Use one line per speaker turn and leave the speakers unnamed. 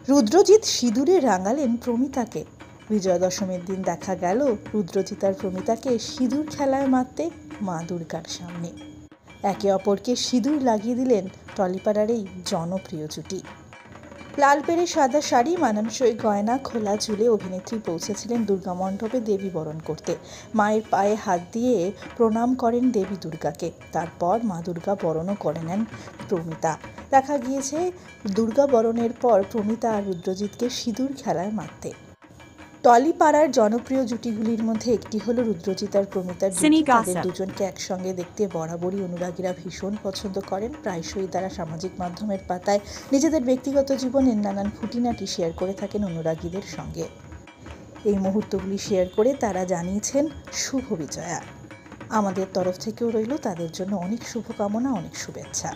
রুদ্রজিৎ সিঁদুরে রাঙালেন প্রমিতাকে। বিজয়া দশমীর দিন দেখা গেল রুদ্রজিৎ আর প্রমিতাকে সিঁদুর খেলায় মারতে মা দুর্গার সামনে। একে অপরকে সিঁদুর লাগিয়ে দিলেন টলিপাড়ার এই জনপ্রিয় জুটি। লাল পেড়ে সাদা শাড়ি, মানানসই গয়না, খোলা চুলে অভিনেত্রী পৌঁছেছিলেন দুর্গা মণ্ডপে দেবী বরণ করতে। মায়ের পায়ে হাত দিয়ে প্রণাম করেন দেবী দুর্গাকে। তারপর মা দুর্গা বরণও করে নেন প্রমিতা। দেখা গিয়েছে দুর্গা বরণের পর প্রমিতা আর রুদ্রজিৎকে সিঁদুর খেলায় মারতে। টলিপাড়ার জনপ্রিয় জুটিগুলির মধ্যে একটি হলো রুদ্রজিৎ আর প্রমিতার জুটি। তাদের দুজনকে একসঙ্গে দেখতে বরাবরই অনুরাগীরা ভীষণ পছন্দ করেন। প্রায়শই তারা সামাজিক মাধ্যমের পাতায় নিজেদের ব্যক্তিগত জীবনের নানান খুঁটিনাটি শেয়ার করে থাকেন অনুরাগীদের সঙ্গে। এই মুহূর্তগুলি শেয়ার করে তারা জানিয়েছেন শুভ বিজয়া। আমাদের তরফ থেকেও রইল তাদের জন্য অনেক শুভকামনা, অনেক শুভেচ্ছা।